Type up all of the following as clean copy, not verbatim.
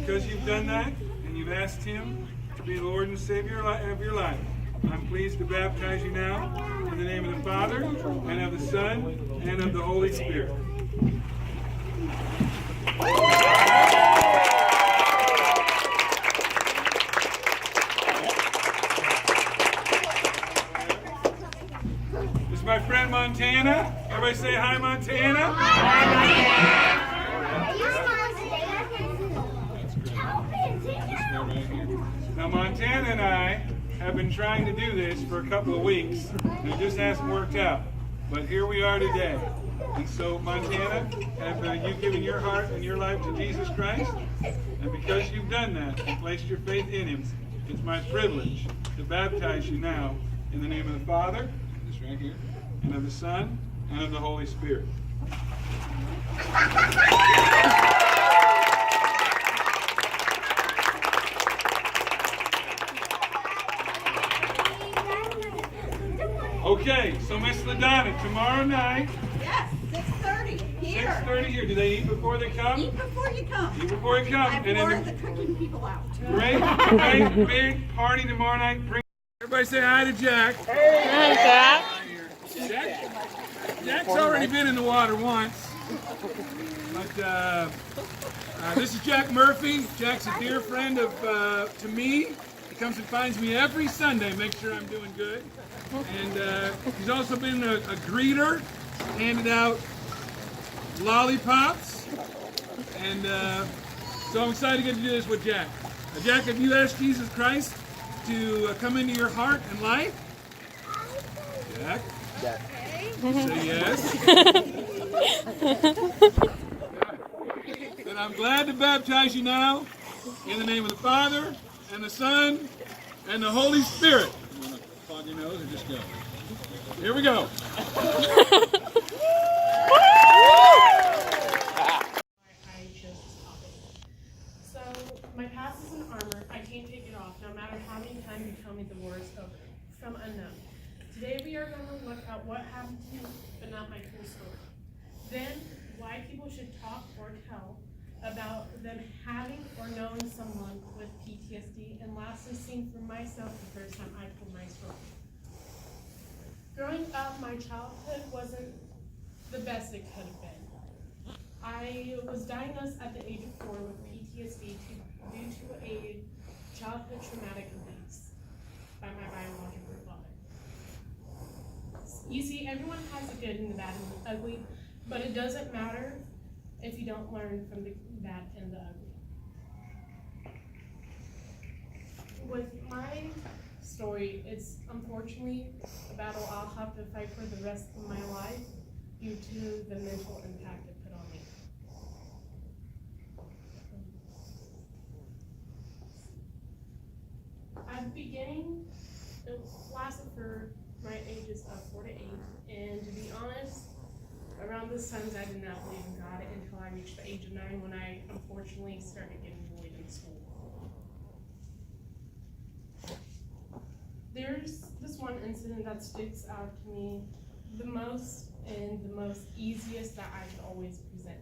because you've done that and you've asked Him to be the Lord and Savior of your life, I'm pleased to baptize you now in the name of the Father, and of the Son, and of the Holy Spirit. This is my friend Montana. Everybody say hi, Montana. Now, Montana and I have been trying to do this for a couple of weeks, and it just hasn't worked out. But here we are today. And so, Montana, have you given your heart and your life to Jesus Christ? And because you've done that and placed your faith in Him, it's my privilege to baptize you now in the name of the Father, this right here, and of the Son, and of the Holy Spirit. Okay, so Miss LaDonna, tomorrow night. Yes, 6:30 here. 6:30 here. Do they eat before they come? Eat before you come. Eat before you come. I've And lured then the cooking people out. great big party tomorrow night. Everybody say hi to Jack. Hi, Jack. Jack's already been in the water once. But this is Jack Murphy. Jack's a dear friend to me. He comes and finds me every Sunday, make sure I'm doing good. And he's also been a greeter, handed out lollipops. And so I'm excited to get to do this with Jack. Jack, have you asked Jesus Christ to come into your heart and life? Jack? Say yes. And I'm glad to baptize you now in the name of the Father, and the Son, and the Holy Spirit. You want to plug your nose or just go? Here we go. So, my past is an armor. I can't take it off, no matter how many times you tell me the war is over. From unknown. Today we are going to look at what happened to me, but not my full story. Then, why people should talk or tell about them having or knowing someone with PTSD, and lastly, seeing for myself the first time I told my story. Growing up, my childhood wasn't the best it could have been. I was diagnosed at the age of 4 with PTSD due to a childhood traumatic abuse by my biological father. You see, everyone has the good and the bad and the ugly, but it doesn't matter if you don't learn from the bad and the ugly. With my story, it's unfortunately a battle I'll have to fight for the rest of my life due to the mental impact it put on me. At the beginning, it lasted for my ages of 4 to 8, and to be honest, around those times I did not believe in God until I reached the age of 9 when I unfortunately started getting bullied in school. There's this one incident that sticks out to me the most and the most easiest that I could always present.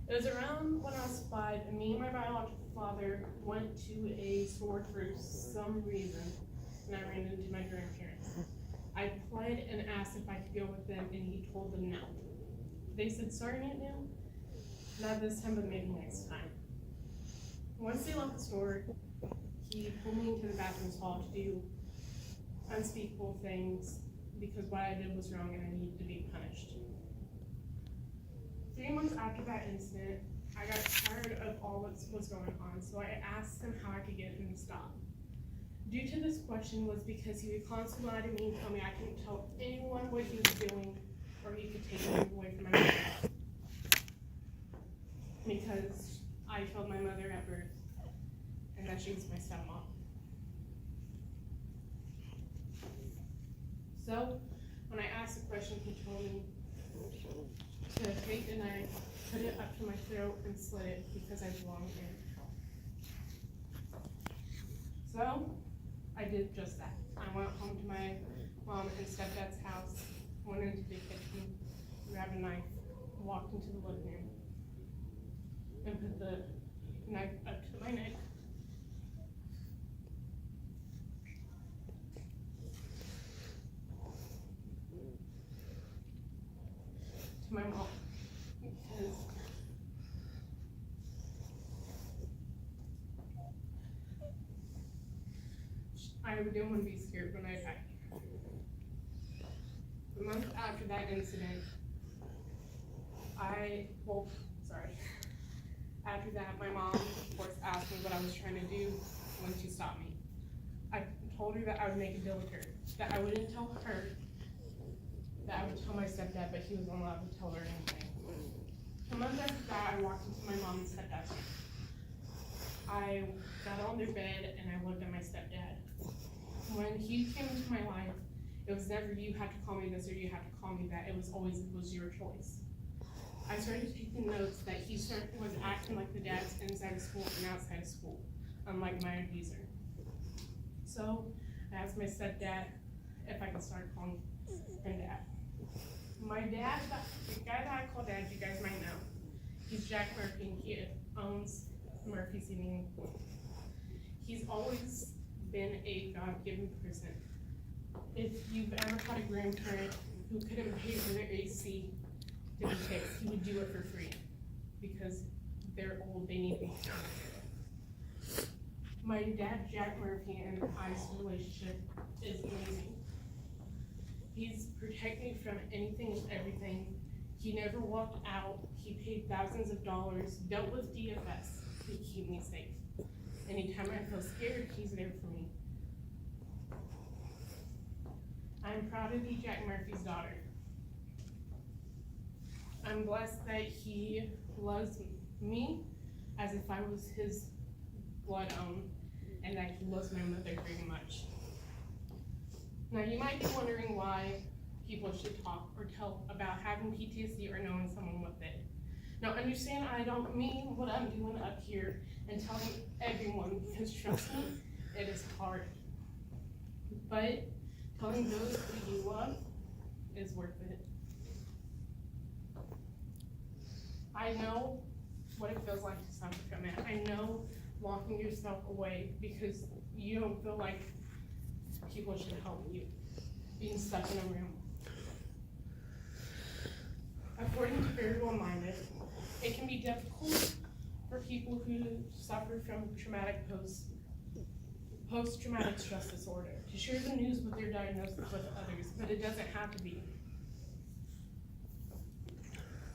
It was around when I was 5 and me and my biological father went to a store for some reason and I ran into my grandparents. I pled and asked if I could go with them and he told them no. They said, sorry, Aunt New, not this time but maybe next time. Once they left the store, he pulled me into the bathroom stall to do unspeakable things because what I did was wrong and I needed to be punished. 3 months after that incident, I got tired of all what was going on, so I asked him how I could get him to stop. Due to this question was because he would constantly lie to me and tell me I couldn't tell anyone what he was doing or he could take me away from my mother. Because I killed my mother at birth and that she was my stepmom. So, when I asked the question, he told me to take a knife, put it up to my throat, and slit it because I belong in it. So, I did just that. I went home to my mom and stepdad's house, went into the kitchen, grabbed a knife, walked into the living room, and put the knife up to to my mom because I didn't want to be scared when I died. The month after that incident, after that, my mom, of course, asked me what I was trying to do when she stopped me. I told her that I would make a deal with her, that I wouldn't tell her, that I would tell my stepdad, but he wasn't allowed to tell her anything. A month after that, I walked into my mom and stepdad's room. I got on their bed and I looked at my stepdad. When he came into my life, it was never you have to call me this or you have to call me that. It was always your choice. I started taking notes that he was acting like the dads inside of school and outside of school, unlike my abuser. So I asked my stepdad if I could start calling him dad. My dad, the guy that I call dad, you guys might know, he's Jack Murphy and he owns Murphy's Eating Point. He's always been a God-given person. If you've ever had a grandparent who couldn't pay for their AC to be fixed, he would do it for free because they're old, they need to be taken care of. My dad, Jack Murphy, and I's relationship is amazing. He's protected me from anything and everything. He never walked out. He paid thousands of dollars, dealt with DFS to keep me safe. Anytime I feel scared, he's there for me. I'm proud to be Jack Murphy's daughter. I'm blessed that he loves me as if I was his blood own, and that he loves my mother very much. Now you might be wondering why people should talk or tell about having PTSD or knowing someone with it. Now understand, I don't mean what I'm doing up here and telling everyone, because trust me, it is hard. But telling those who you love is worth it. I know what it feels like to suffer from it. I know locking yourself away because you don't feel like people should help you, being stuck in a room. According to Very Well Minded, it can be difficult for people who suffer from traumatic post-traumatic stress disorder to share the news with their diagnosis with others, but it doesn't have to be.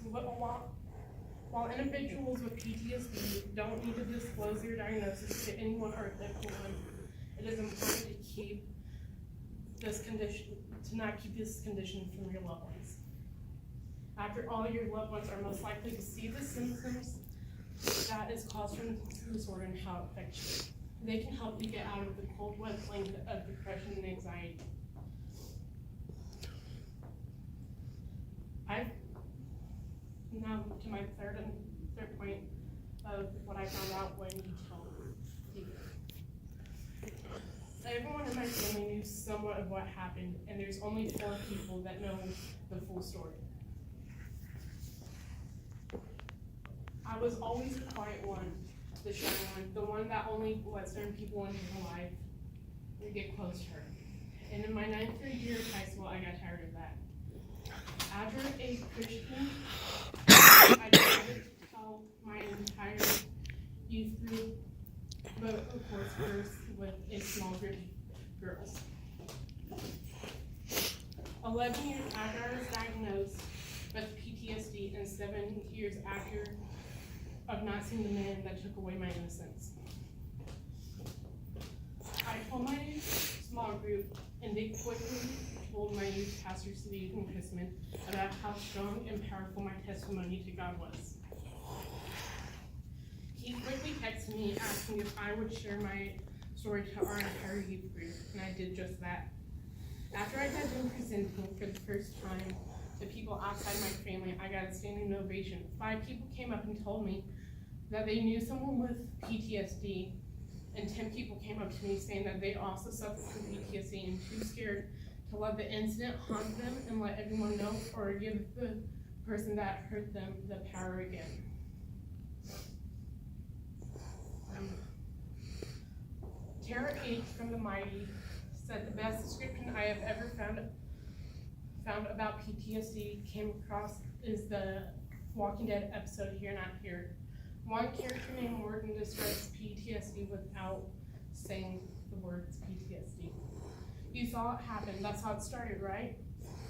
While individuals with PTSD don't need to disclose their diagnosis to anyone or their one, it is important to keep this condition, to not keep this condition from your loved ones. After all, your loved ones are most likely to see the symptoms that is caused from the disorder and how it affects you. They can help you get out of the cold, wet blanket of depression and anxiety. Now to my third point of what I found out when you told me. Everyone in my family knew somewhat of what happened, and there's only 4 people that know the full story. I was always the quiet one, the shy one, the one that only lets certain people into her life and get close to her. And in my 9th grade year of high school, I got tired of that. After a Christian, I decided to tell my entire youth group, but of course first with a small group of girls. 11 years after I was diagnosed with PTSD and 7 years after of not seeing the man that took away my innocence, I told my small group, and they quickly told my youth pastor, Stephen Chrisman, about how strong and powerful my testimony to God was. He quickly texted me asking if I would share my story to our entire youth group, and I did just that. After I got done presenting for the first time to people outside my family, I got a standing ovation. 5 people came up and told me that they knew someone with PTSD, and 10 people came up to me saying that they also suffered from PTSD and too scared to let the incident haunt them and let everyone know or give the person that hurt them the power again. Tara H. from The Mighty said the best description I have ever found found about PTSD came across is the Walking Dead episode Here Not Here. One character named Morgan describes PTSD without saying the words PTSD. You saw it happen, that's how it started, right?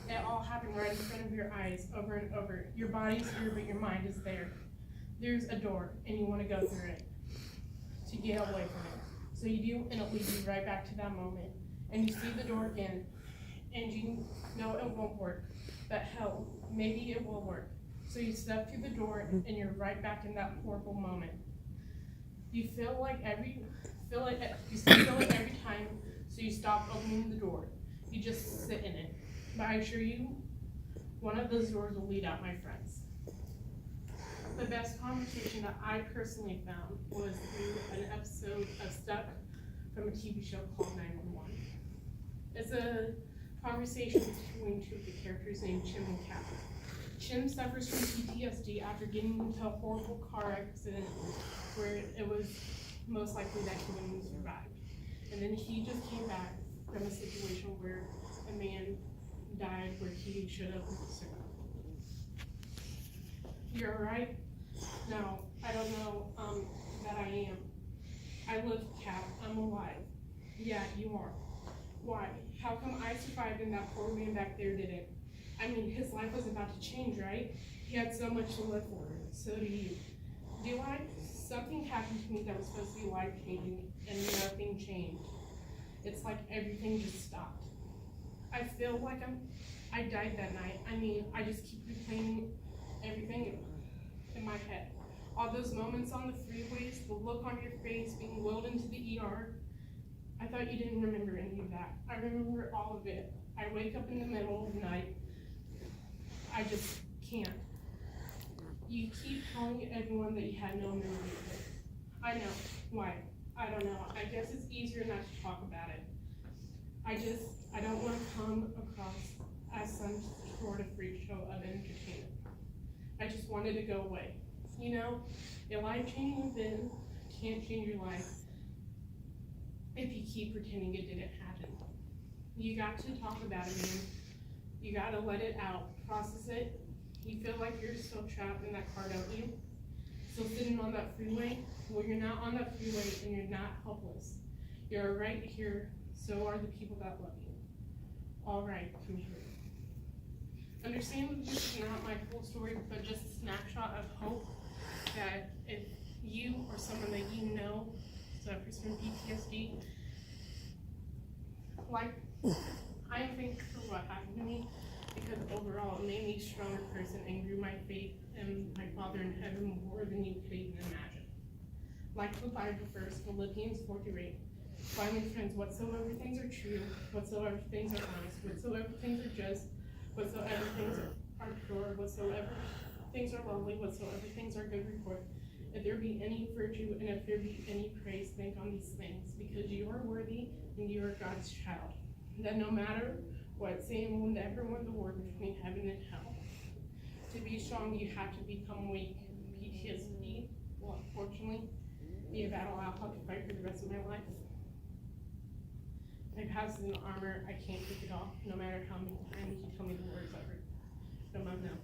It all happened right in front of your eyes, over and over. Your body's here, but your mind is there. There's a door, and you want to go through it to get away from it. So you do, and it leads you right back to that moment. And you see the door again, and you know it won't work, but hell, maybe it will work. So you step through the door, and you're right back in that horrible moment. You still feel it every time, so you stop opening the door. You just sit in it. But I assure you, one of those doors will lead out, my friends. The best conversation that I personally found was through an episode of Stuck from a TV show called 911. It's a conversation between two of the characters named Chim and Cap. Chim suffers from PTSD after getting into a horrible car accident where it was most likely that he wouldn't survive. And then he just came back from a situation where a man died where he should have survived. You're right. No, I don't know that I am. I live, Cap. I'm alive. Yeah, you are. Why? How come I survived and that poor man back there didn't? I mean, his life was about to change, right? He had so much to live for. So do you. Do I? Something happened to me that was supposed to be life-changing, and nothing changed. It's like everything just stopped. I feel like I died that night. I mean, I just keep replaying everything in my head. All those moments on the freeways, the look on your face, being wheeled into the ER. I thought you didn't remember any of that. I remember all of it. I wake up in the middle of the night. I just can't. You keep telling everyone that you had no memory of it. I know. Why? I don't know. I guess it's easier not to talk about it. I don't want to come across as some sort of freak show of entertainment. I just wanted to go away. You know, a life-changing event can't change your life if you keep pretending it didn't happen. You got to talk about it, man. You got to let it out, process it. You feel like you're still trapped in that car, don't you? Still sitting on that freeway? Well, you're not on that freeway and you're not helpless. You're right here, so are the people that love you. All right, come here. Understand that this is not my full story, but just a snapshot of hope that if you or someone that you know suffers from PTSD, like, I am thankful for what happened to me, because overall it made me a stronger person and grew my faith in my Father in heaven more than you could even imagine. Like the Bible verse, Philippians 4:8. Finally, friends, whatsoever things are true, whatsoever things are honest, whatsoever things are just, whatsoever things are pure, whatsoever things are lovely, whatsoever things are good report, if there be any virtue and if there be any praise, think on these things, because you are worthy and you are God's child. That no matter what, Satan will never win the war between heaven and hell. To be strong, you have to become weak. PTSD will unfortunately be a battle I'll have to fight for the rest of my life. My past is an armor I can't take it off, no matter how many times you tell me the words I've heard from unknown.